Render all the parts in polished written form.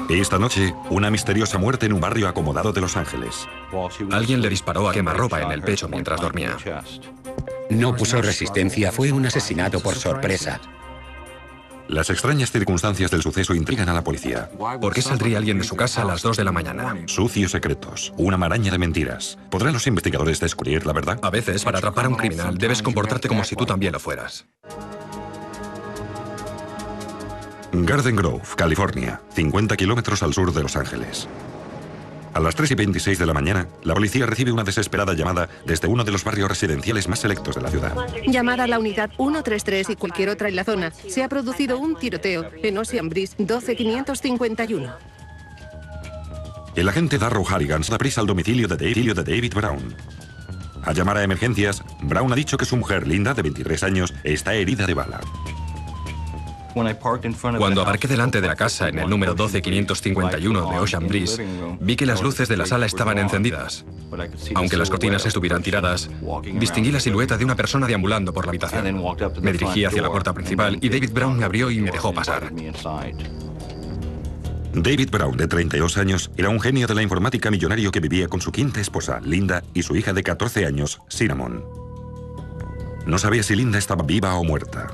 Esta noche, una misteriosa muerte en un barrio acomodado de Los Ángeles. Alguien le disparó a quemarropa en el pecho mientras dormía. No puso resistencia, fue un asesinato por sorpresa. Las extrañas circunstancias del suceso intrigan a la policía. ¿Por qué saldría alguien de su casa a las 2 de la mañana? Sucios secretos, una maraña de mentiras. ¿Podrán los investigadores descubrir la verdad? A veces, para atrapar a un criminal, debes comportarte como si tú también lo fueras. Garden Grove, California, 50 kilómetros al sur de Los Ángeles. A las 3:26 de la mañana, la policía recibe una desesperada llamada desde uno de los barrios residenciales más selectos de la ciudad. Llamada a la unidad 133 y cualquier otra en la zona. Se ha producido un tiroteo en Ocean Breeze 12551. El agente Darrow Harrigan da prisa al domicilio de David Brown. Al llamar a emergencias, Brown ha dicho que su mujer, Linda, de 23 años, está herida de bala. Cuando aparqué delante de la casa en el número 12551 de Ocean Breeze, vi que las luces de la sala estaban encendidas. Aunque las cortinas estuvieran tiradas, distinguí la silueta de una persona deambulando por la habitación. Me dirigí hacia la puerta principal y David Brown me abrió y me dejó pasar. David Brown, de 32 años, era un genio de la informática millonario que vivía con su quinta esposa, Linda, y su hija de 14 años, Cinnamon. No sabía si Linda estaba viva o muerta.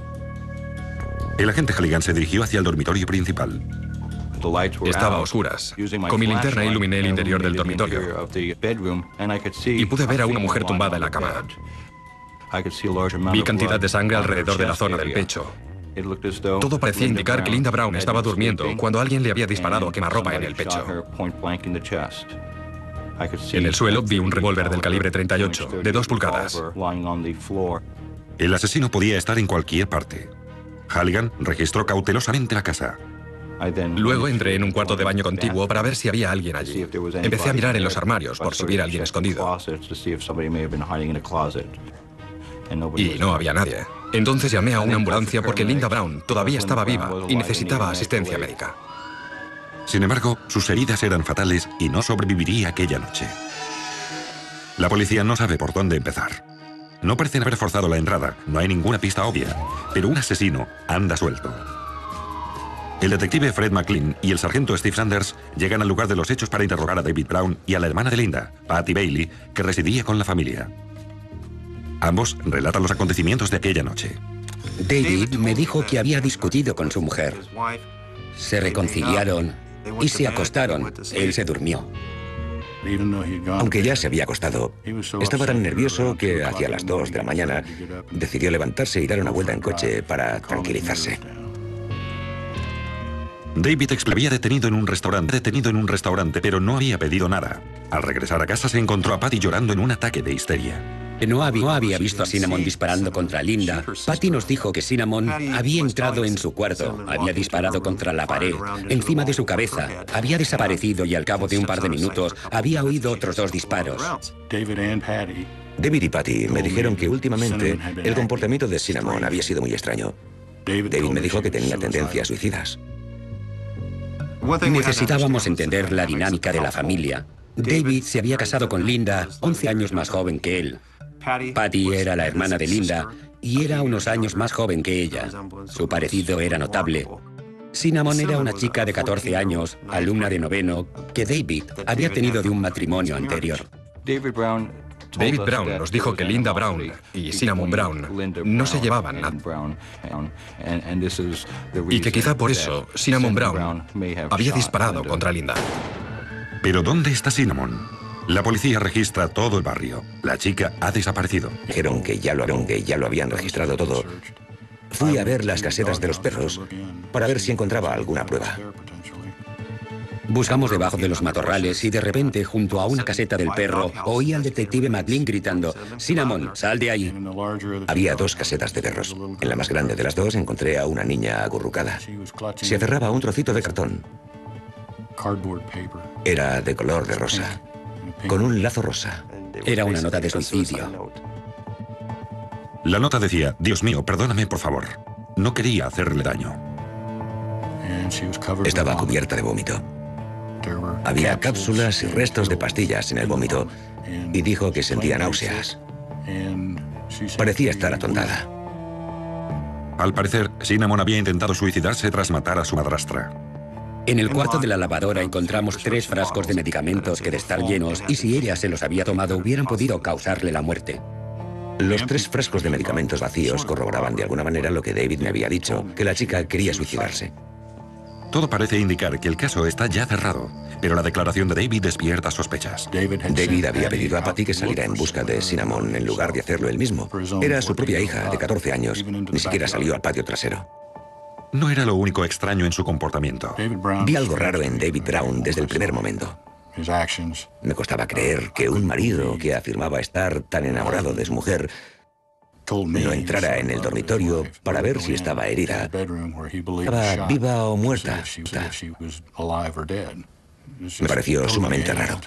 El agente Halligan se dirigió hacia el dormitorio principal. Estaba a oscuras. Con mi linterna iluminé el interior del dormitorio y pude ver a una mujer tumbada en la cama. Vi cantidad de sangre alrededor de la zona del pecho. Todo parecía indicar que Linda Brown estaba durmiendo cuando alguien le había disparado a quemarropa en el pecho. En el suelo vi un revólver del calibre 38, de 2 pulgadas. El asesino podía estar en cualquier parte. Halligan registró cautelosamente la casa. Luego entré en un cuarto de baño contiguo para ver si había alguien allí. Empecé a mirar en los armarios por si hubiera alguien escondido. Y no había nadie. Entonces llamé a una ambulancia porque Linda Brown todavía estaba viva y necesitaba asistencia médica. Sin embargo, sus heridas eran fatales y no sobreviviría aquella noche. La policía no sabe por dónde empezar. No parecen haber forzado la entrada, no hay ninguna pista obvia, pero un asesino anda suelto. El detective Fred McLean y el sargento Steve Sanders llegan al lugar de los hechos para interrogar a David Brown y a la hermana de Linda, Patty Bailey, que residía con la familia. Ambos relatan los acontecimientos de aquella noche. David me dijo que había discutido con su mujer. Se reconciliaron y se acostaron. Él se durmió. Aunque ya se había acostado, estaba tan nervioso que hacia las 2 de la mañana decidió levantarse y dar una vuelta en coche para tranquilizarse. David había detenido en un restaurante, pero no había pedido nada. Al regresar a casa se encontró a Patty llorando en un ataque de histeria. No había visto a Cinnamon disparando contra Linda. Patty nos dijo que Cinnamon había entrado en su cuarto, había disparado contra la pared, encima de su cabeza, había desaparecido y al cabo de un par de minutos había oído otros 2 disparos. David y Patty me dijeron que últimamente el comportamiento de Cinnamon había sido muy extraño. David me dijo que tenía tendencias suicidas. Necesitábamos entender la dinámica de la familia. David se había casado con Linda, 11 años más joven que él. Patty era la hermana de Linda y era unos años más joven que ella. Su parecido era notable. Cinnamon era una chica de 14 años, alumna de 9º, que David había tenido de un matrimonio anterior. David Brown nos dijo que Linda Brown y Cinnamon Brown no se llevaban nada. Y que quizá por eso Cinnamon Brown había disparado contra Linda. ¿Pero dónde está Cinnamon? La policía registra todo el barrio. La chica ha desaparecido. Dijeron que ya lo habían registrado todo. Fui a ver las casetas de los perros para ver si encontraba alguna prueba. Buscamos debajo de los matorrales y de repente, junto a una caseta del perro, oí al detective McLean gritando: «Cinnamon, sal de ahí». Había 2 casetas de perros. En la más grande de las 2 encontré a una niña acurrucada. Se aferraba a un trocito de cartón. Era de color de rosa, con un lazo rosa. Era una nota de suicidio. La nota decía: «Dios mío, perdóname, por favor. No quería hacerle daño». Estaba cubierta de vómito. Había cápsulas y restos de pastillas en el vómito y dijo que sentía náuseas. Parecía estar atontada. Al parecer, Cinnamon había intentado suicidarse tras matar a su madrastra. En el cuarto de la lavadora encontramos 3 frascos de medicamentos que de estar llenos y si ella se los había tomado hubieran podido causarle la muerte. Los 3 frascos de medicamentos vacíos corroboraban de alguna manera lo que David me había dicho, que la chica quería suicidarse. Todo parece indicar que el caso está ya cerrado, pero la declaración de David despierta sospechas. David había pedido a Patty que saliera en busca de Cinnamon en lugar de hacerlo él mismo. Era su propia hija, de 14 años. Ni siquiera salió al patio trasero. No era lo único extraño en su comportamiento. Vi algo raro en David Brown desde el primer momento. Me costaba creer que un marido que afirmaba estar tan enamorado de su mujer no entrara en el dormitorio para ver si estaba herida, estaba viva o muerta. Me pareció sumamente raro.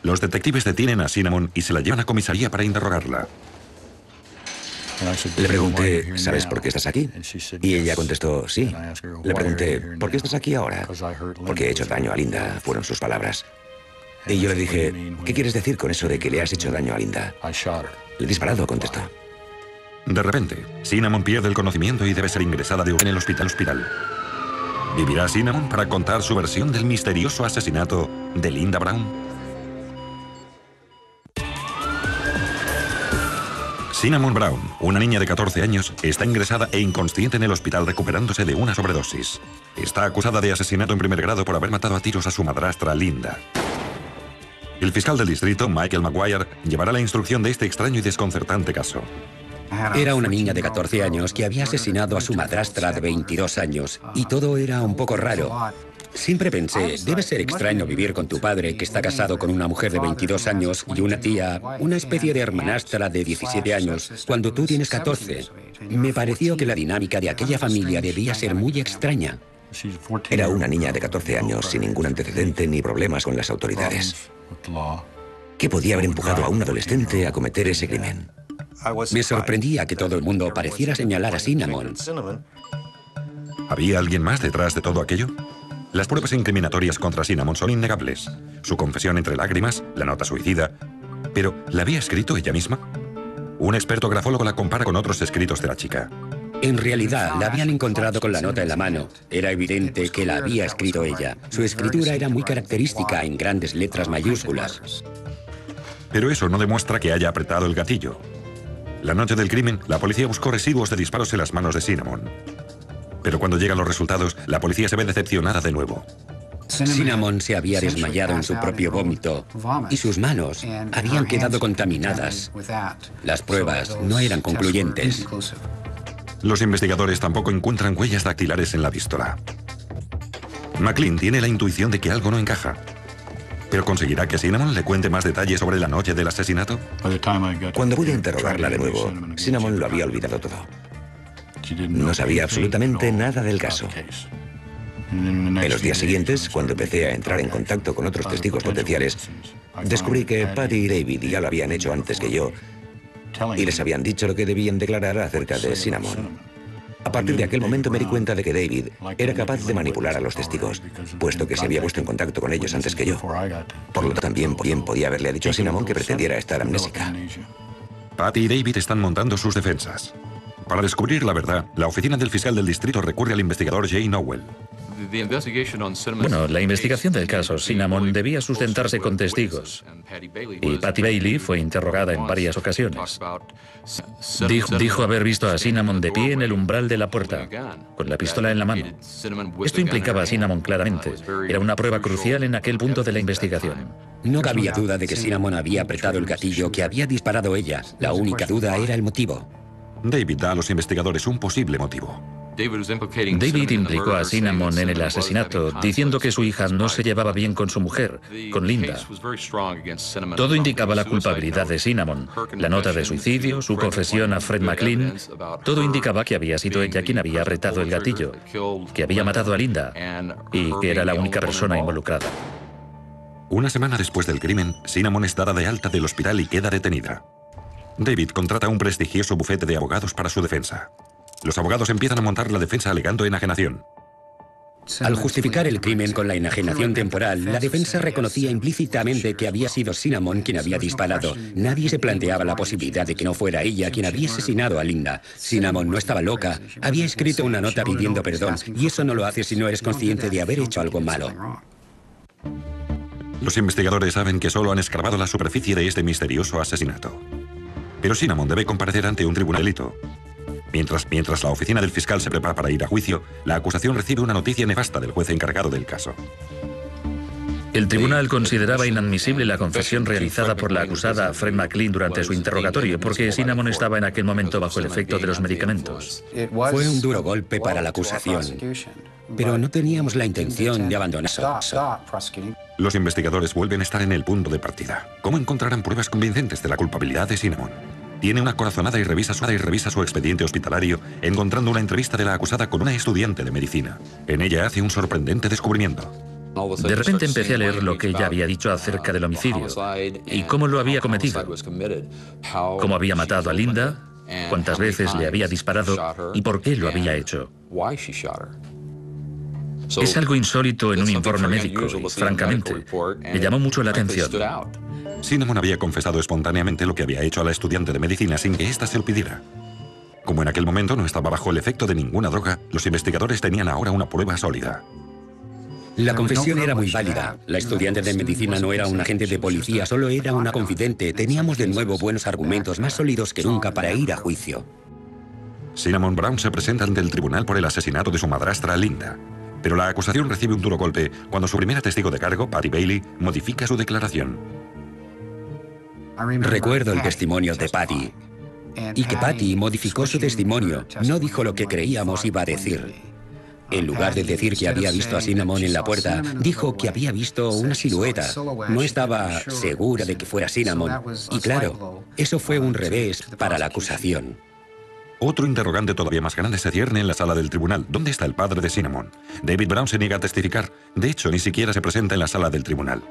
Los detectives detienen a Cinnamon y se la llevan a comisaría para interrogarla. Le pregunté, ¿sabes por qué estás aquí? Y ella contestó, sí. Le pregunté, ¿por qué estás aquí ahora? Porque he hecho daño a Linda, fueron sus palabras. Y yo le dije, ¿qué quieres decir con eso de que le has hecho daño a Linda? Le he disparado, contestó. De repente, Cinnamon pierde el conocimiento y debe ser ingresada en el hospital. ¿Vivirá Cinnamon para contar su versión del misterioso asesinato de Linda Brown? Cinnamon Brown, una niña de 14 años, está ingresada e inconsciente en el hospital recuperándose de una sobredosis. Está acusada de asesinato en primer grado por haber matado a tiros a su madrastra, Linda. El fiscal del distrito, Michael Maguire, llevará la instrucción de este extraño y desconcertante caso. Era una niña de 14 años que había asesinado a su madrastra de 22 años y todo era un poco raro. Siempre pensé, debe ser extraño vivir con tu padre que está casado con una mujer de 22 años y una tía, una especie de hermanastra de 17 años, cuando tú tienes 14. Me pareció que la dinámica de aquella familia debía ser muy extraña. Era una niña de 14 años sin ningún antecedente ni problemas con las autoridades. ¿Qué podía haber empujado a un adolescente a cometer ese crimen? Me sorprendía que todo el mundo pareciera señalar a Cinnamon. ¿Había alguien más detrás de todo aquello? Las pruebas incriminatorias contra Cinnamon son innegables. Su confesión entre lágrimas, la nota suicida. ¿Pero la había escrito ella misma? Un experto grafólogo la compara con otros escritos de la chica. En realidad, la habían encontrado con la nota en la mano. Era evidente que la había escrito ella. Su escritura era muy característica en grandes letras mayúsculas. Pero eso no demuestra que haya apretado el gatillo. La noche del crimen, la policía buscó residuos de disparos en las manos de Cinnamon. Pero cuando llegan los resultados, la policía se ve decepcionada de nuevo. Cinnamon se había desmayado en su propio vómito y sus manos habían quedado contaminadas. Las pruebas no eran concluyentes. Los investigadores tampoco encuentran huellas dactilares en la pistola. McLean tiene la intuición de que algo no encaja. ¿Pero conseguirá que Cinnamon le cuente más detalles sobre la noche del asesinato? Cuando pude interrogarla de nuevo, Cinnamon lo había olvidado todo. No sabía absolutamente nada del caso. En los días siguientes, cuando empecé a entrar en contacto con otros testigos potenciales, descubrí que Patty y David ya lo habían hecho antes que yo y les habían dicho lo que debían declarar acerca de Cinnamon. A partir de aquel momento me di cuenta de que David era capaz de manipular a los testigos, puesto que se había puesto en contacto con ellos antes que yo. Por lo tanto, también podía haberle dicho a Cinnamon que pretendiera estar amnésica. Patty y David están montando sus defensas. Para descubrir la verdad, la oficina del fiscal del distrito recurre al investigador Jay Nowell. Bueno, la investigación del caso Cinnamon debía sustentarse con testigos. Y Patty Bailey fue interrogada en varias ocasiones. Dijo haber visto a Cinnamon de pie en el umbral de la puerta, con la pistola en la mano. Esto implicaba a Cinnamon claramente. Era una prueba crucial en aquel punto de la investigación. No cabía duda de que Cinnamon había apretado el gatillo que había disparado ella. La única duda era el motivo. David da a los investigadores un posible motivo. David implicó a Cinnamon en el asesinato, diciendo que su hija no se llevaba bien con su mujer, con Linda. Todo indicaba la culpabilidad de Cinnamon. La nota de suicidio, su confesión a Fred McLean, todo indicaba que había sido ella quien había apretado el gatillo, que había matado a Linda y que era la única persona involucrada. Una semana después del crimen, Cinnamon es dada de alta del hospital y queda detenida. David contrata un prestigioso bufete de abogados para su defensa. Los abogados empiezan a montar la defensa alegando enajenación. Al justificar el crimen con la enajenación temporal, la defensa reconocía implícitamente que había sido Cinnamon quien había disparado. Nadie se planteaba la posibilidad de que no fuera ella quien había asesinado a Linda. Cinnamon no estaba loca. Había escrito una nota pidiendo perdón, y eso no lo haces si no eres consciente de haber hecho algo malo. Los investigadores saben que solo han escarbado la superficie de este misterioso asesinato. Pero Cinnamon debe comparecer ante un tribunal de delito. Mientras la oficina del fiscal se prepara para ir a juicio, la acusación recibe una noticia nefasta del juez encargado del caso. El tribunal consideraba inadmisible la confesión realizada por la acusada Fred McLean durante su interrogatorio, porque Cinnamon estaba en aquel momento bajo el efecto de los medicamentos. Fue un duro golpe para la acusación, pero no teníamos la intención de abandonar eso. Los investigadores vuelven a estar en el punto de partida. ¿Cómo encontrarán pruebas convincentes de la culpabilidad de Cinnamon? Tiene una corazonada y revisa su expediente hospitalario, encontrando una entrevista de la acusada con una estudiante de medicina. En ella hace un sorprendente descubrimiento. De repente empecé a leer lo que ella había dicho acerca del homicidio y cómo lo había cometido, cómo había matado a Linda, cuántas veces le había disparado y por qué lo había hecho. Es algo insólito en un informe médico y, francamente, me llamó mucho la atención. Cinnamon había confesado espontáneamente lo que había hecho a la estudiante de medicina sin que ésta se lo pidiera. Como en aquel momento no estaba bajo el efecto de ninguna droga, los investigadores tenían ahora una prueba sólida. La confesión era muy válida. La estudiante de medicina no era un agente de policía, solo era una confidente. Teníamos de nuevo buenos argumentos, más sólidos que nunca para ir a juicio. Cinnamon Brown se presenta ante el tribunal por el asesinato de su madrastra Linda. Pero la acusación recibe un duro golpe cuando su primera testigo de cargo, Patty Bailey, modifica su declaración. Recuerdo el testimonio de Patty, y que Patty modificó su testimonio. No dijo lo que creíamos iba a decir. En lugar de decir que había visto a Cinnamon en la puerta, dijo que había visto una silueta. No estaba segura de que fuera Cinnamon. Y claro, eso fue un revés para la acusación. Otro interrogante todavía más grande se cierne en la sala del tribunal. ¿Dónde está el padre de Cinnamon? David Brown se niega a testificar. De hecho, ni siquiera se presenta en la sala del tribunal.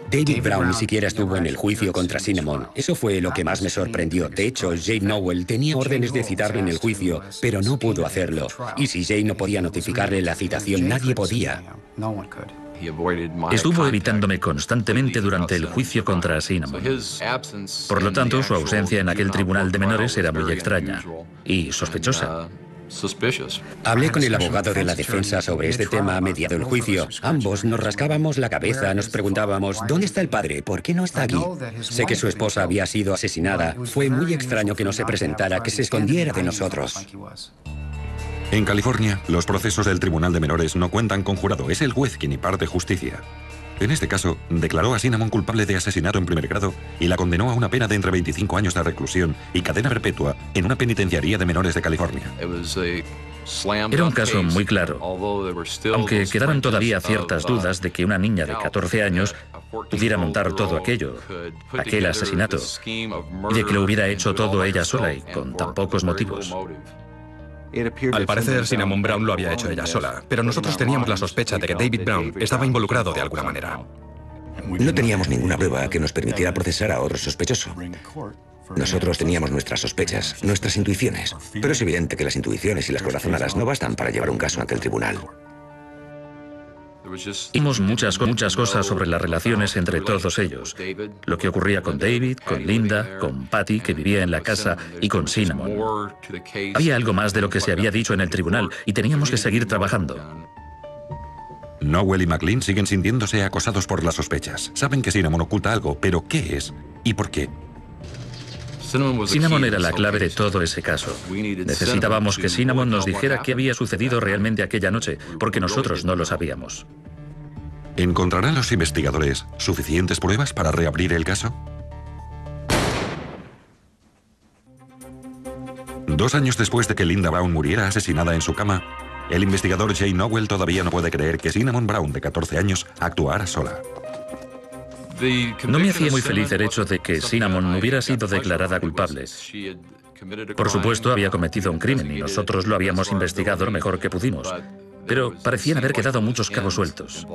David Brown ni siquiera estuvo en el juicio contra Cinnamon. Eso fue lo que más me sorprendió. De hecho, Jane Nowell tenía órdenes de citarlo en el juicio, pero no pudo hacerlo. Y si Jane no podía notificarle la citación, nadie podía. Estuvo evitándome constantemente durante el juicio contra Cinnamon. Por lo tanto, su ausencia en aquel tribunal de menores era muy extraña y sospechosa. Hablé con el abogado de la defensa sobre este tema a mediado el juicio. Ambos nos rascábamos la cabeza, nos preguntábamos, ¿dónde está el padre? ¿Por qué no está aquí? Sé que su esposa había sido asesinada. Fue muy extraño que no se presentara, que se escondiera de nosotros. En California, los procesos del Tribunal de Menores no cuentan con jurado. Es el juez quien imparte justicia. En este caso, declaró a Cinnamon culpable de asesinato en primer grado y la condenó a una pena de entre 25 años de reclusión y cadena perpetua en una penitenciaría de menores de California. Era un caso muy claro, aunque quedaron todavía ciertas dudas de que una niña de 14 años pudiera montar todo aquello, aquel asesinato, y de que lo hubiera hecho todo ella sola y con tan pocos motivos. Al parecer, Cinnamon Brown lo había hecho ella sola, pero nosotros teníamos la sospecha de que David Brown estaba involucrado de alguna manera. No teníamos ninguna prueba que nos permitiera procesar a otro sospechoso. Nosotros teníamos nuestras sospechas, nuestras intuiciones, pero es evidente que las intuiciones y las corazonadas no bastan para llevar un caso ante el tribunal. Vimos muchas cosas sobre las relaciones entre todos ellos. Lo que ocurría con David, con Linda, con Patty, que vivía en la casa, y con Cinnamon. Había algo más de lo que se había dicho en el tribunal y teníamos que seguir trabajando. Nowell y McLean siguen sintiéndose acosados por las sospechas. Saben que Cinnamon oculta algo, pero ¿qué es? ¿Y por qué? Cinnamon era la clave de todo ese caso. Necesitábamos que Cinnamon nos dijera qué había sucedido realmente aquella noche, porque nosotros no lo sabíamos. ¿Encontrarán los investigadores suficientes pruebas para reabrir el caso? 2 años después de que Linda Brown muriera asesinada en su cama, el investigador Jay Nowell todavía no puede creer que Cinnamon Brown, de 14 años, actuara sola. No me hacía muy feliz el hecho de que Cinnamon hubiera sido declarada culpable. Por supuesto, había cometido un crimen y nosotros lo habíamos investigado lo mejor que pudimos, pero parecían haber quedado muchos cabos sueltos.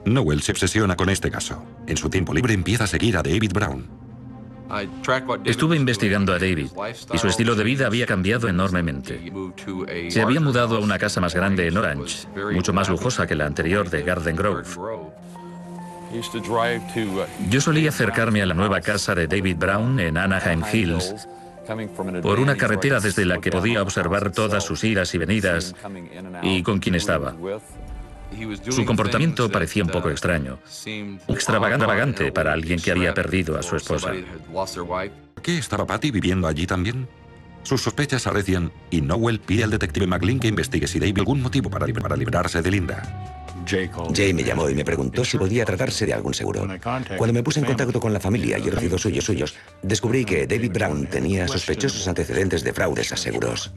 Nowell se obsesiona con este caso. En su tiempo libre empieza a seguir a David Brown. Estuve investigando a David y su estilo de vida había cambiado enormemente. Se había mudado a una casa más grande en Orange, mucho más lujosa que la anterior de Garden Grove. Yo solía acercarme a la nueva casa de David Brown en Anaheim Hills por una carretera desde la que podía observar todas sus idas y venidas y con quién estaba. Su comportamiento parecía un poco extraño, extravagante para alguien que había perdido a su esposa. ¿Qué estaba Patty viviendo allí también? Sus sospechas arrecian y Nowell pide al detective McLean que investigue si David algún motivo para librarse de Linda. Jay me llamó y me preguntó si podía tratarse de algún seguro. Cuando me puse en contacto con la familia y conocidos suyos, descubrí que David Brown tenía sospechosos antecedentes de fraudes a seguros.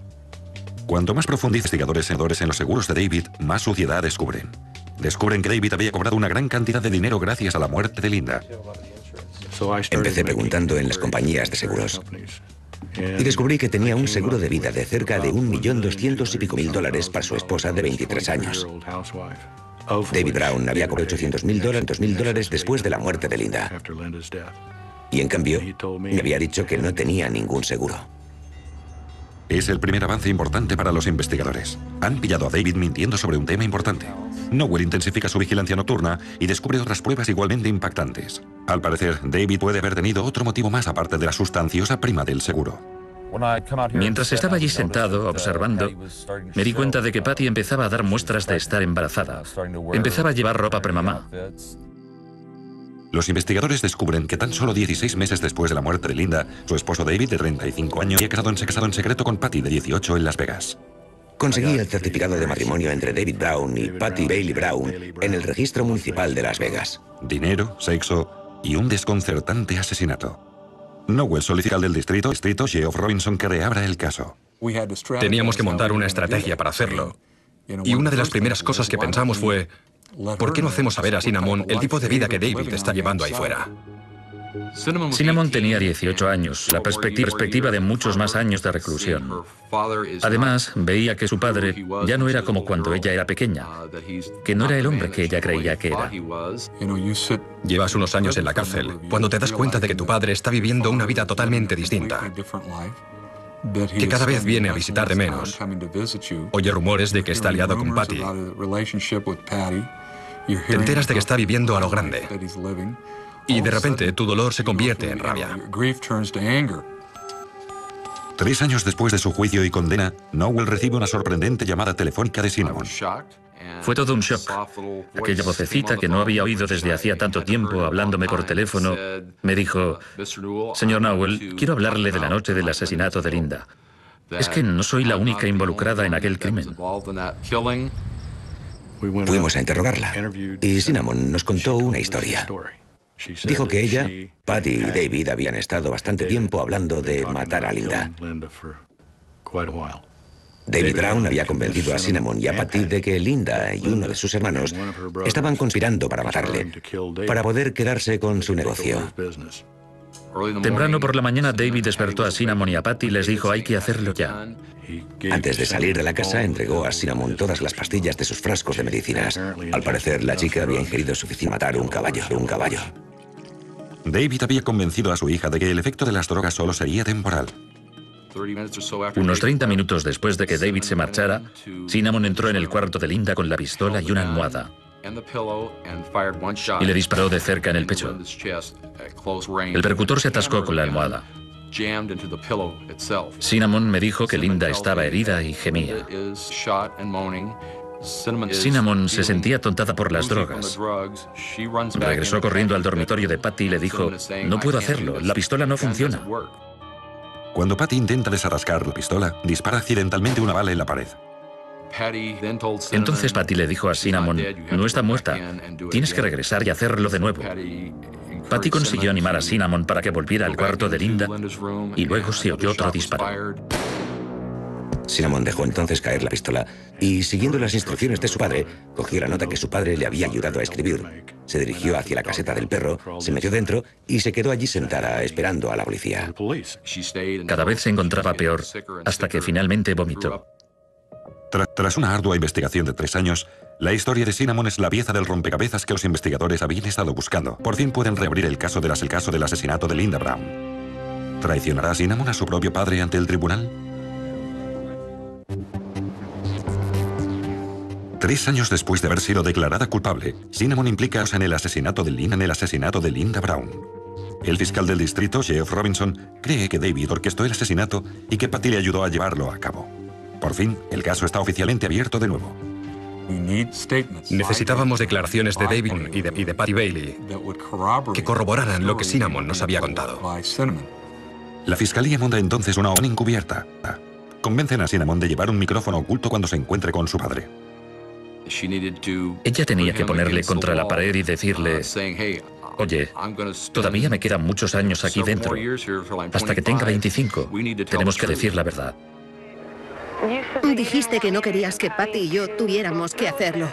Cuanto más profundizan investigadores en los seguros de David, más suciedad descubren. Descubren que David había cobrado una gran cantidad de dinero gracias a la muerte de Linda. Empecé preguntando en las compañías de seguros. Y descubrí que tenía un seguro de vida de cerca de $1.200.000 y pico para su esposa de 23 años. David Brown había cobrado $800.000 después de la muerte de Linda. Y en cambio, me había dicho que no tenía ningún seguro. Es el primer avance importante para los investigadores. Han pillado a David mintiendo sobre un tema importante. Nowell intensifica su vigilancia nocturna y descubre otras pruebas igualmente impactantes. Al parecer, David puede haber tenido otro motivo más aparte de la sustanciosa prima del seguro. Mientras estaba allí sentado, observando, me di cuenta de que Patty empezaba a dar muestras de estar embarazada. Empezaba a llevar ropa premamá. Los investigadores descubren que tan solo 16 meses después de la muerte de Linda, su esposo David, de 35 años, había casado en secreto con Patty, de 18, en Las Vegas. Conseguí el certificado de matrimonio entre David Brown y Patty Bailey Brown en el registro municipal de Las Vegas. Dinero, sexo y un desconcertante asesinato. Nowell solicita al del distrito Geoff Robinson que reabra el caso. Teníamos que montar una estrategia para hacerlo. Y una de las primeras cosas que pensamos fue: ¿por qué no hacemos saber a Cinnamon el tipo de vida que David está llevando ahí fuera? Cinnamon tenía 18 años, la perspectiva de muchos más años de reclusión. Además, veía que su padre ya no era como cuando ella era pequeña, que no era el hombre que ella creía que era. Llevas unos años en la cárcel, cuando te das cuenta de que tu padre está viviendo una vida totalmente distinta, que cada vez viene a visitarte menos. Oye rumores de que está aliado con Patty. Te enteras de que está viviendo a lo grande. Y de repente tu dolor se convierte en rabia. 3 años después de su juicio y condena, Nowell recibe una sorprendente llamada telefónica de Cinnamon. Fue todo un shock. Aquella vocecita que no había oído desde hacía tanto tiempo hablándome por teléfono me dijo: «Señor Nowell, quiero hablarle de la noche del asesinato de Linda. Es que no soy la única involucrada en aquel crimen». Fuimos a interrogarla y Cinnamon nos contó una historia. Dijo que ella, Patty y David habían estado bastante tiempo hablando de matar a Linda. David Brown había convencido a Cinnamon y a Patty de que Linda y uno de sus hermanos estaban conspirando para matarle, para poder quedarse con su negocio. Temprano por la mañana, David despertó a Cinnamon y a Patty y les dijo: «Hay que hacerlo ya». Antes de salir de la casa, entregó a Cinnamon todas las pastillas de sus frascos de medicinas. Al parecer, la chica había ingerido suficiente para matar un caballo. David había convencido a su hija de que el efecto de las drogas solo sería temporal. Unos 30 minutos después de que David se marchara, Cinnamon entró en el cuarto de Linda con la pistola y una almohada. Y le disparó de cerca en el pecho. El percutor se atascó con la almohada. Cinnamon me dijo que Linda estaba herida y gemía. Cinnamon se sentía atontada por las drogas. Regresó corriendo al dormitorio de Patty y le dijo: «No puedo hacerlo, la pistola no funciona». Cuando Patty intenta desatascar la pistola, dispara accidentalmente una bala en la pared. Entonces Patty le dijo a Cinnamon: «No está muerta, tienes que regresar y hacerlo de nuevo». Patty consiguió animar a Cinnamon para que volviera al cuarto de Linda y luego se oyó otro disparo. Cinnamon dejó entonces caer la pistola y, siguiendo las instrucciones de su padre, cogió la nota que su padre le había ayudado a escribir. Se dirigió hacia la caseta del perro, se metió dentro y se quedó allí sentada esperando a la policía. Cada vez se encontraba peor, hasta que finalmente vomitó. Tras una ardua investigación de 3 años, la historia de Cinnamon es la pieza del rompecabezas que los investigadores habían estado buscando. Por fin pueden reabrir el caso del asesinato de Linda Brown. ¿Traicionará Cinnamon a su propio padre ante el tribunal? 3 años después de haber sido declarada culpable, Cinnamon implica en el asesinato de Linda Brown. El fiscal del distrito, Jeff Robinson, cree que David orquestó el asesinato y que Patty le ayudó a llevarlo a cabo. Por fin, el caso está oficialmente abierto de nuevo. Necesitábamos declaraciones de David y de Patty Bailey que corroboraran lo que Cinnamon nos había contado. La fiscalía monta entonces una orden encubierta. Convencen a Cinnamon de llevar un micrófono oculto cuando se encuentre con su padre. Ella tenía que ponerle contra la pared y decirle: oye, todavía me quedan muchos años aquí dentro. Hasta que tenga 25, tenemos que decir la verdad. Dijiste que no querías que Patty y yo tuviéramos que hacerlo.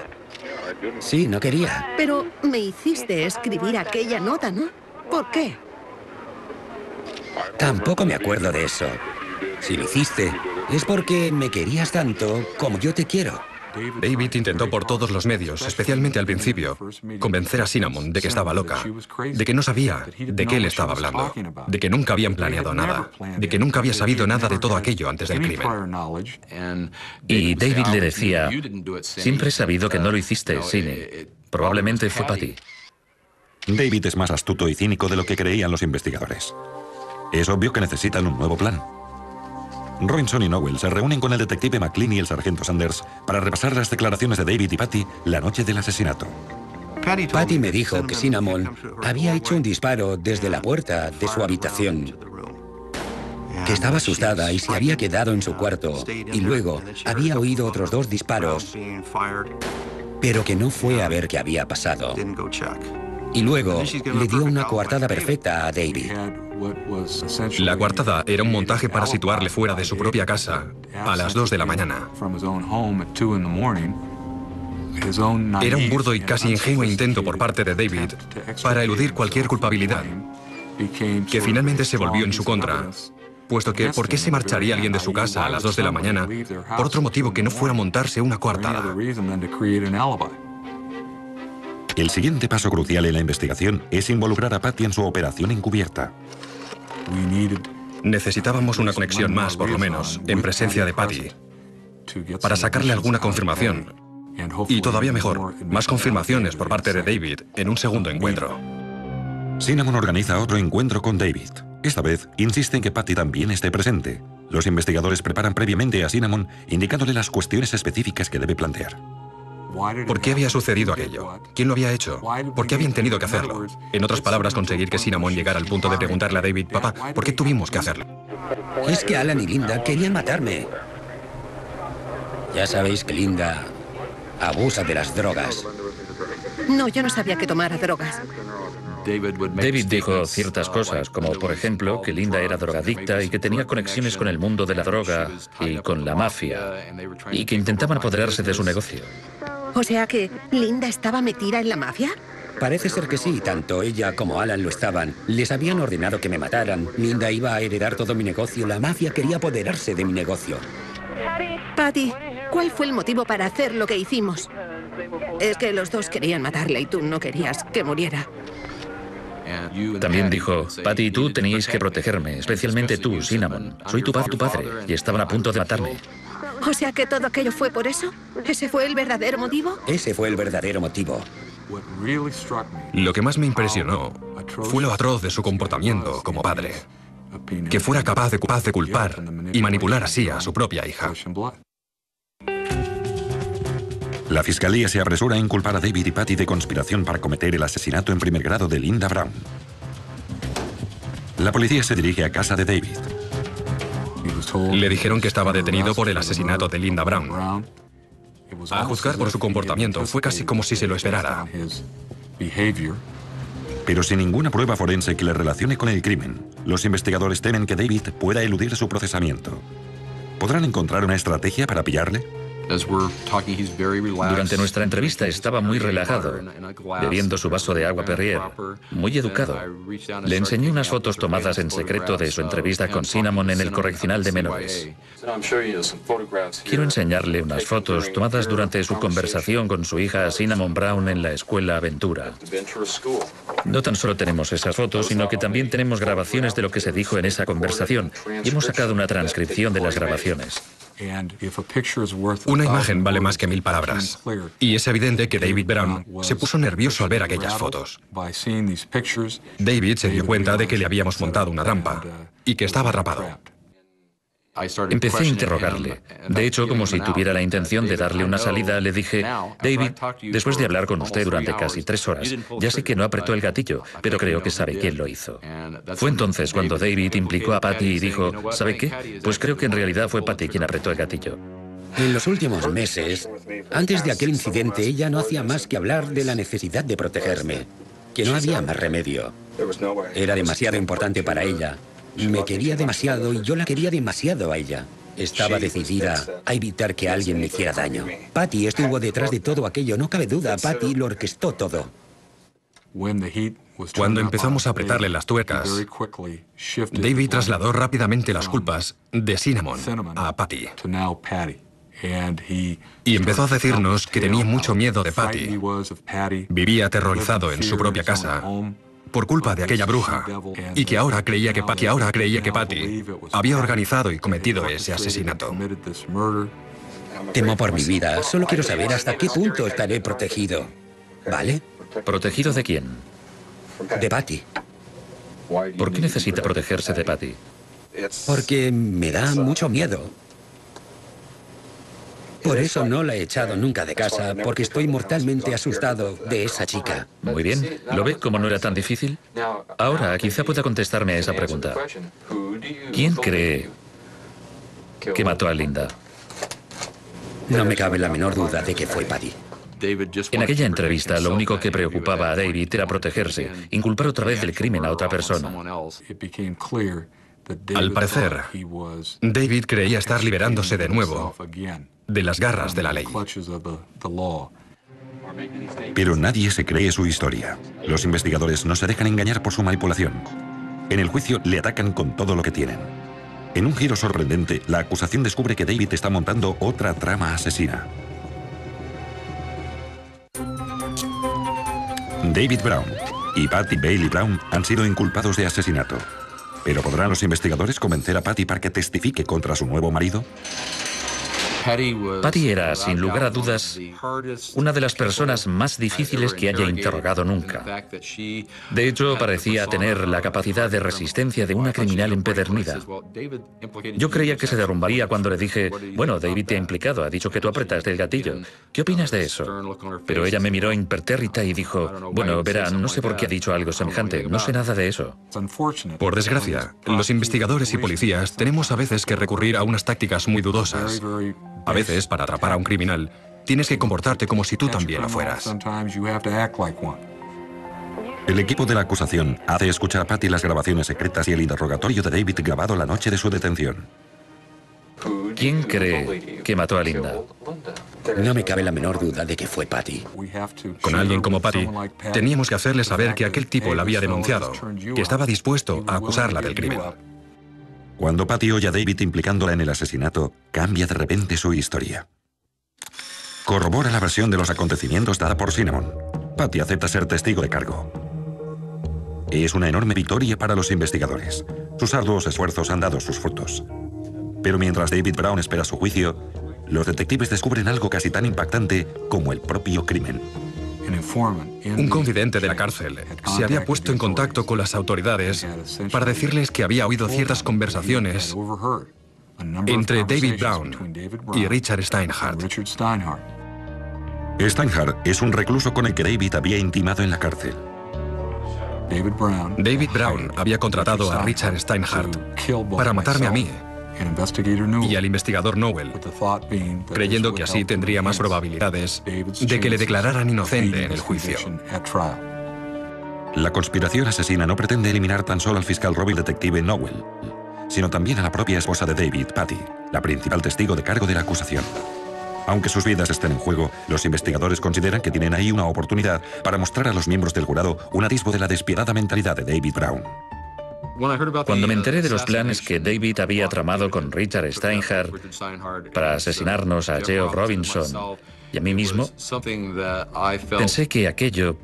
Sí, no quería. Pero me hiciste escribir aquella nota, ¿no? ¿Por qué? Tampoco me acuerdo de eso. Si lo hiciste, es porque me querías tanto como yo te quiero. David intentó por todos los medios, especialmente al principio, convencer a Cinnamon de que estaba loca, de que no sabía de qué él estaba hablando, de que nunca habían planeado nada, de que nunca había sabido nada de todo aquello antes del crimen. Y David le decía: siempre he sabido que no lo hiciste, Cindy. Probablemente fue Patty. David es más astuto y cínico de lo que creían los investigadores. Es obvio que necesitan un nuevo plan. Robinson y Nowell se reúnen con el detective McLean y el sargento Sanders para repasar las declaraciones de David y Patty la noche del asesinato. Patty me dijo que Cinnamon había hecho un disparo desde la puerta de su habitación, que estaba asustada y se había quedado en su cuarto, y luego había oído otros 2 disparos, pero que no fue a ver qué había pasado. Y luego le dio una coartada perfecta a David. La coartada era un montaje para situarle fuera de su propia casa a las 2 de la mañana. Era un burdo y casi ingenuo intento por parte de David para eludir cualquier culpabilidad, que finalmente se volvió en su contra, puesto que ¿por qué se marcharía alguien de su casa a las 2 de la mañana por otro motivo que no fuera montarse una coartada? El siguiente paso crucial en la investigación es involucrar a Patty en su operación encubierta. Necesitábamos una conexión más, por lo menos, en presencia de Patty, para sacarle alguna confirmación. Y todavía mejor, más confirmaciones por parte de David en un segundo encuentro. Cinnamon organiza otro encuentro con David. Esta vez insiste en que Patty también esté presente. Los investigadores preparan previamente a Cinnamon, indicándole las cuestiones específicas que debe plantear. ¿Por qué había sucedido aquello? ¿Quién lo había hecho? ¿Por qué habían tenido que hacerlo? En otras palabras, conseguir que Cinnamon llegara al punto de preguntarle a David: papá, ¿por qué tuvimos que hacerlo? Es que Alan y Linda querían matarme. Ya sabéis que Linda abusa de las drogas. No, yo no sabía que tomara drogas. David dijo ciertas cosas, como por ejemplo que Linda era drogadicta y que tenía conexiones con el mundo de la droga y con la mafia, y que intentaban apoderarse de su negocio. O sea que Linda estaba metida en la mafia. Parece ser que sí, tanto ella como Alan lo estaban. Les habían ordenado que me mataran. Linda iba a heredar todo mi negocio. La mafia quería apoderarse de mi negocio. Patty, ¿cuál fue el motivo para hacer lo que hicimos? Es que los dos querían matarle y tú no querías que muriera. También dijo: Patty y tú teníais que protegerme, especialmente tú, Cinnamon. Soy tu padre, y estaban a punto de matarme. O sea que todo aquello fue por eso. ¿Ese fue el verdadero motivo? Ese fue el verdadero motivo. Lo que más me impresionó fue lo atroz de su comportamiento como padre, que fuera capaz de culpar y manipular así a su propia hija. La fiscalía se apresura a inculpar a David y Patty de conspiración para cometer el asesinato en primer grado de Linda Brown. La policía se dirige a casa de David. Le dijeron que estaba detenido por el asesinato de Linda Brown. A juzgar por su comportamiento, fue casi como si se lo esperara. Pero sin ninguna prueba forense que le relacione con el crimen, los investigadores temen que David pueda eludir su procesamiento. ¿Podrán encontrar una estrategia para pillarle? Durante nuestra entrevista estaba muy relajado, bebiendo su vaso de agua Perrier, muy educado. Le enseñé unas fotos tomadas en secreto de su entrevista con Cinnamon en el correccional de menores. Quiero enseñarle unas fotos tomadas durante su conversación con su hija Cinnamon Brown en la escuela Aventura. No tan solo tenemos esas fotos, sino que también tenemos grabaciones de lo que se dijo en esa conversación y hemos sacado una transcripción de las grabaciones. Una imagen vale más que 1000 palabras. Y es evidente que David Brown se puso nervioso al ver aquellas fotos. David se dio cuenta de que le habíamos montado una trampa y que estaba atrapado. Empecé a interrogarle. De hecho, como si tuviera la intención de darle una salida, le dije, David, después de hablar con usted durante casi 3 horas, ya sé que no apretó el gatillo, pero creo que sabe quién lo hizo. Fue entonces cuando David implicó a Patty y dijo, ¿sabe qué? Pues creo que en realidad fue Patty quien apretó el gatillo. En los últimos meses, antes de aquel incidente, ella no hacía más que hablar de la necesidad de protegerme, que no había más remedio. Era demasiado importante para ella. Me quería demasiado y yo la quería demasiado a ella. Estaba decidida a evitar que alguien me hiciera daño. Patty estuvo detrás de todo aquello, no cabe duda. Patty lo orquestó todo. Cuando empezamos a apretarle las tuercas, David trasladó rápidamente las culpas de Cinnamon a Patty. Y empezó a decirnos que tenía mucho miedo de Patty. Vivía aterrorizado en su propia casa por culpa de aquella bruja, y que ahora creía que Patty había organizado y cometido ese asesinato. Temo por mi vida. Solo quiero saber hasta qué punto estaré protegido. ¿Vale? ¿Protegido de quién? De Patty. ¿Por qué necesita protegerse de Patty? Porque me da mucho miedo. Por eso no la he echado nunca de casa, porque estoy mortalmente asustado de esa chica. Muy bien. ¿Lo ve como no era tan difícil? Ahora, quizá pueda contestarme a esa pregunta. ¿Quién cree que mató a Linda? No me cabe la menor duda de que fue Patty. En aquella entrevista, lo único que preocupaba a David era protegerse, inculpar otra vez del crimen a otra persona. Al parecer, David creía estar liberándose de nuevo de las garras de la ley. Pero nadie se cree su historia. Los investigadores no se dejan engañar por su manipulación. En el juicio le atacan con todo lo que tienen. En un giro sorprendente, la acusación descubre que David está montando otra trama asesina. David Brown y Patty Bailey Brown han sido inculpados de asesinato. ¿Pero podrán los investigadores convencer a Patty para que testifique contra su nuevo marido? Patty era, sin lugar a dudas, una de las personas más difíciles que haya interrogado nunca. De hecho, parecía tener la capacidad de resistencia de una criminal empedernida. Yo creía que se derrumbaría cuando le dije, bueno, David te ha implicado, ha dicho que tú apretaste el gatillo. ¿Qué opinas de eso? Pero ella me miró impertérrita y dijo, bueno, verá, no sé por qué ha dicho algo semejante, no sé nada de eso. Por desgracia, los investigadores y policías tenemos a veces que recurrir a unas tácticas muy dudosas. A veces, para atrapar a un criminal, tienes que comportarte como si tú también lo fueras. El equipo de la acusación hace escuchar a Patty las grabaciones secretas y el interrogatorio de David grabado la noche de su detención. ¿Quién cree que mató a Linda? No me cabe la menor duda de que fue Patty. Con alguien como Patty, teníamos que hacerle saber que aquel tipo la había denunciado, que estaba dispuesto a acusarla del crimen. Cuando Patty oye a David implicándola en el asesinato, cambia de repente su historia. Corrobora la versión de los acontecimientos dada por Cinnamon. Patty acepta ser testigo de cargo. Es una enorme victoria para los investigadores. Sus arduos esfuerzos han dado sus frutos. Pero mientras David Brown espera su juicio, los detectives descubren algo casi tan impactante como el propio crimen. Un confidente de la cárcel se había puesto en contacto con las autoridades para decirles que había oído ciertas conversaciones entre David Brown y Richard Steinhardt. Steinhardt es un recluso con el que David había intimado en la cárcel. David Brown había contratado a Richard Steinhardt para matarme a mí y al investigador Nowell, creyendo que así tendría más probabilidades de que le declararan inocente en el juicio. La conspiración asesina no pretende eliminar tan solo al fiscal Robbie detective Nowell, sino también a la propia esposa de David, Patty, la principal testigo de cargo de la acusación. Aunque sus vidas estén en juego, los investigadores consideran que tienen ahí una oportunidad para mostrar a los miembros del jurado un atisbo de la despiadada mentalidad de David Brown. Cuando me enteré de los planes que David había tramado con Richard Steinhardt para asesinarnos a Geoff Robinson y a mí mismo, pensé que aquello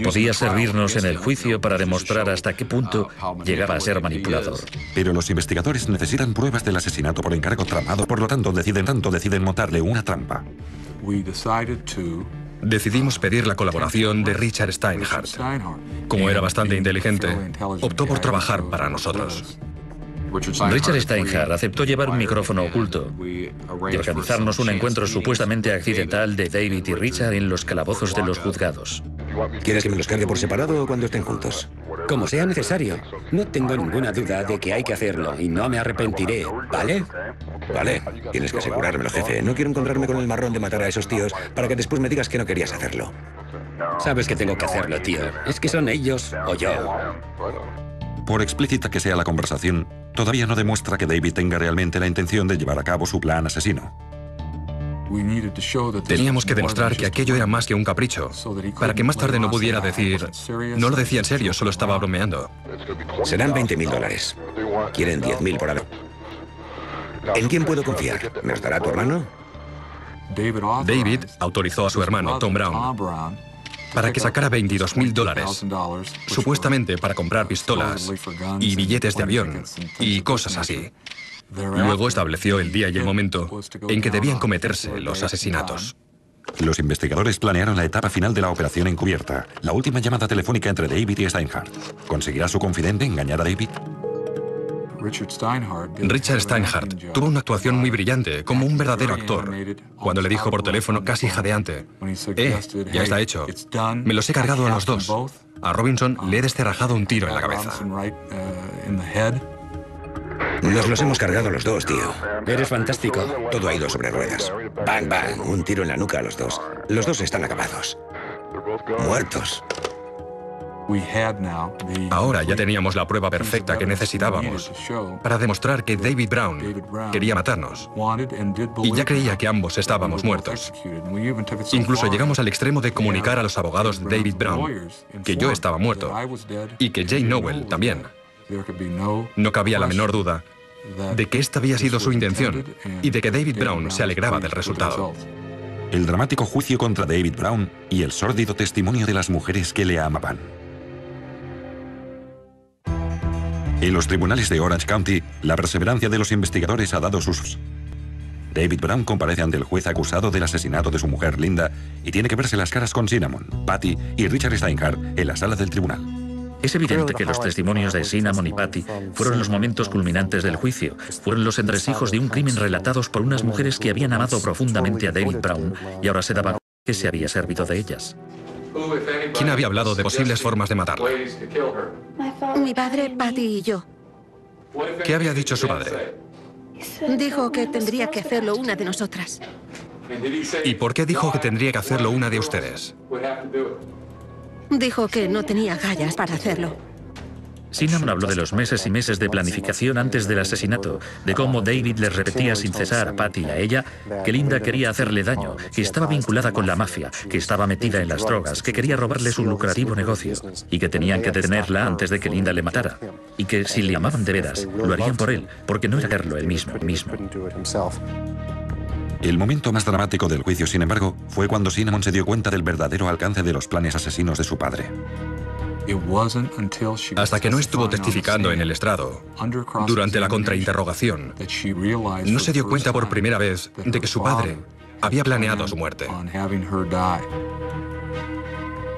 podía servirnos en el juicio para demostrar hasta qué punto llegaba a ser manipulador. Pero los investigadores necesitan pruebas del asesinato por encargo tramado, por lo tanto deciden montarle una trampa. Decidimos pedir la colaboración de Richard Steinhardt. Como era bastante inteligente, optó por trabajar para nosotros. Richard Steinhardt aceptó llevar un micrófono oculto y organizarnos un encuentro supuestamente accidental de David y Richard en los calabozos de los juzgados. ¿Quieres que me los cargue por separado o cuando estén juntos? Como sea necesario. No tengo ninguna duda de que hay que hacerlo y no me arrepentiré, ¿vale? Vale, tienes que asegurármelo, jefe. No quiero encontrarme con el marrón de matar a esos tíos para que después me digas que no querías hacerlo. Sabes que tengo que hacerlo, tío. Es que son ellos o yo. Por explícita que sea la conversación, todavía no demuestra que David tenga realmente la intención de llevar a cabo su plan asesino. Teníamos que demostrar que aquello era más que un capricho, para que más tarde no pudiera decir, no lo decía en serio, solo estaba bromeando. Serán $20.000. Quieren 10.000 por hora. ¿En quién puedo confiar? ¿Nos dará tu hermano? David autorizó a su hermano, Tom Brown, para que sacara $22.000, supuestamente para comprar pistolas y billetes de avión y cosas así. Luego estableció el día y el momento en que debían cometerse los asesinatos. Los investigadores planearon la etapa final de la operación encubierta, la última llamada telefónica entre David y Steinhardt. ¿Conseguirá su confidente engañar a David? Richard Steinhardt tuvo una actuación muy brillante, como un verdadero actor, cuando le dijo por teléfono casi jadeante, ya está hecho, me los he cargado a los dos. A Robinson le he descerrajado un tiro en la cabeza. Nos los hemos cargado los dos, tío. Eres fantástico. Todo ha ido sobre ruedas. Bang, bang, un tiro en la nuca a los dos. Los dos están acabados. Muertos. Ahora ya teníamos la prueba perfecta que necesitábamos para demostrar que David Brown quería matarnos. Y ya creía que ambos estábamos muertos. Incluso llegamos al extremo de comunicar a los abogados de David Brown que yo estaba muerto y que Jane Nowell también. No cabía la menor duda de que esta había sido su intención y de que David Brown se alegraba del resultado. El dramático juicio contra David Brown y el sórdido testimonio de las mujeres que le amaban. En los tribunales de Orange County, la perseverancia de los investigadores ha dado sus... David Brown comparece ante el juez acusado del asesinato de su mujer Linda y tiene que verse las caras con Cinnamon, Patty y Richard Steinhardt en la sala del tribunal. Es evidente que los testimonios de Cinnamon y Patty fueron los momentos culminantes del juicio. Fueron los entresijos de un crimen relatados por unas mujeres que habían amado profundamente a David Brown y ahora se daba cuenta que se había servido de ellas. ¿Quién había hablado de posibles formas de matarla? Mi padre, Patty y yo. ¿Qué había dicho su padre? Dijo que tendría que hacerlo una de nosotras. ¿Y por qué dijo que tendría que hacerlo una de ustedes? Dijo que no tenía gallas para hacerlo. Cinnamon habló de los meses y meses de planificación antes del asesinato, de cómo David les repetía sin cesar a Patty y a ella que Linda quería hacerle daño, que estaba vinculada con la mafia, que estaba metida en las drogas, que quería robarle su lucrativo negocio y que tenían que detenerla antes de que Linda le matara y que si le amaban de veras, lo harían por él, porque no era hacerlo él mismo. El momento más dramático del juicio, sin embargo, fue cuando Cinnamon se dio cuenta del verdadero alcance de los planes asesinos de su padre. Hasta que no estuvo testificando en el estrado, durante la contrainterrogación, no se dio cuenta por primera vez de que su padre había planeado su muerte.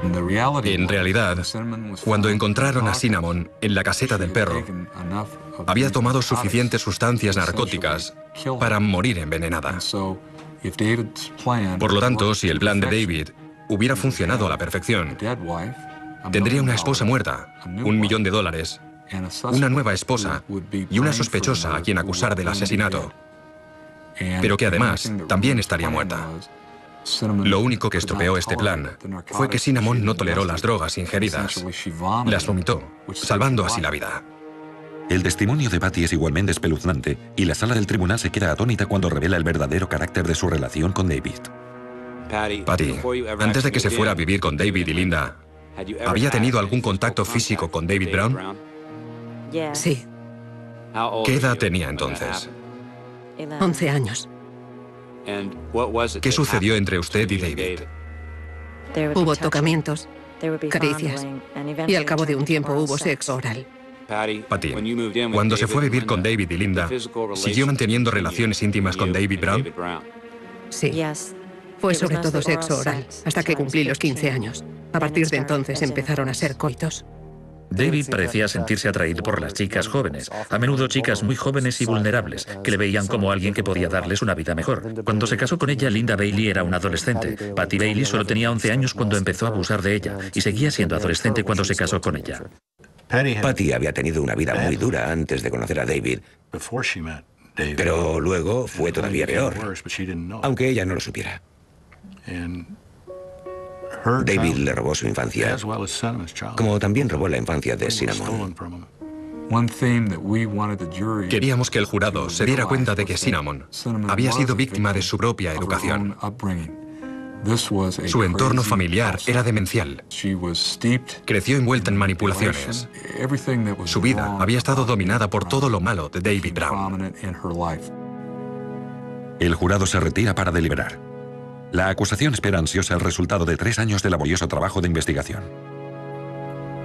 En realidad, cuando encontraron a Cinnamon en la caseta del perro, había tomado suficientes sustancias narcóticas para morir envenenada. Por lo tanto, si el plan de David hubiera funcionado a la perfección, tendría una esposa muerta, $1 millón, una nueva esposa y una sospechosa a quien acusar del asesinato, pero que además también estaría muerta. Lo único que estropeó este plan fue que Cinnamon no toleró las drogas ingeridas. Las vomitó, salvando así la vida. El testimonio de Patty es igualmente espeluznante y la sala del tribunal se queda atónita cuando revela el verdadero carácter de su relación con David. Patty, antes de que se fuera a vivir con David y Linda, ¿había tenido algún contacto físico con David Brown? Sí, ¿Qué edad tenía entonces? 11 años. ¿Qué sucedió entre usted y David? Hubo tocamientos, caricias y al cabo de un tiempo hubo sexo oral. Patty, cuando se fue a vivir con David y Linda, ¿siguió manteniendo relaciones íntimas con David Brown? Sí, fue sobre todo sexo oral, hasta que cumplí los 15 años. A partir de entonces empezaron a ser coitos. David parecía sentirse atraído por las chicas jóvenes, a menudo chicas muy jóvenes y vulnerables, que le veían como alguien que podía darles una vida mejor. Cuando se casó con ella, Linda Bailey era una adolescente. Patty Bailey solo tenía 11 años cuando empezó a abusar de ella, y seguía siendo adolescente cuando se casó con ella. Patty había tenido una vida muy dura antes de conocer a David, pero luego fue todavía peor, aunque ella no lo supiera. David le robó su infancia, como también robó la infancia de Cinnamon. Queríamos que el jurado se diera cuenta de que Cinnamon había sido víctima de su propia educación. Su entorno familiar era demencial. Creció envuelta en manipulaciones. Su vida había estado dominada por todo lo malo de David Brown. El jurado se retira para deliberar. La acusación espera ansiosa el resultado de 3 años de laborioso trabajo de investigación.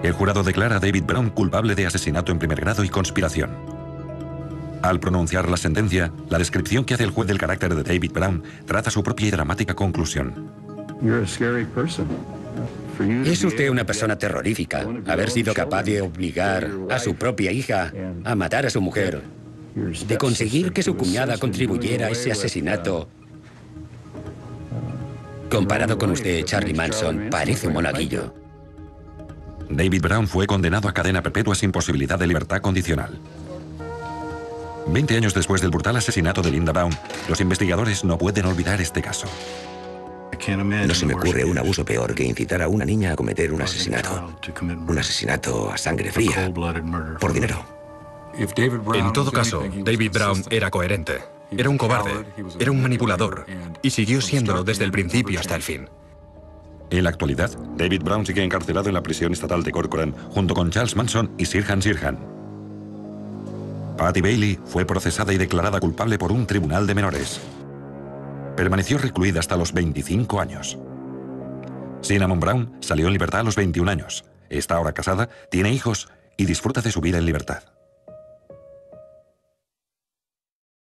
El jurado declara a David Brown culpable de asesinato en primer grado y conspiración. Al pronunciar la sentencia, la descripción que hace el juez del carácter de David Brown traza su propia y dramática conclusión. Es usted una persona terrorífica. Haber sido capaz de obligar a su propia hija a matar a su mujer, de conseguir que su cuñada contribuyera a ese asesinato. Comparado con usted, Charlie Manson, parece un monaguillo. David Brown fue condenado a cadena perpetua sin posibilidad de libertad condicional. 20 años después del brutal asesinato de Linda Brown, los investigadores no pueden olvidar este caso. No se me ocurre un abuso peor que incitar a una niña a cometer un asesinato. Un asesinato a sangre fría, por dinero. En todo caso, David Brown era coherente. Era un cobarde, era un manipulador, y siguió siéndolo desde el principio hasta el fin. En la actualidad, David Brown sigue encarcelado en la prisión estatal de Corcoran, junto con Charles Manson y Sirhan Sirhan. Patty Bailey fue procesada y declarada culpable por un tribunal de menores. Permaneció recluida hasta los 25 años. Cinnamon Brown salió en libertad a los 21 años. Está ahora casada, tiene hijos y disfruta de su vida en libertad.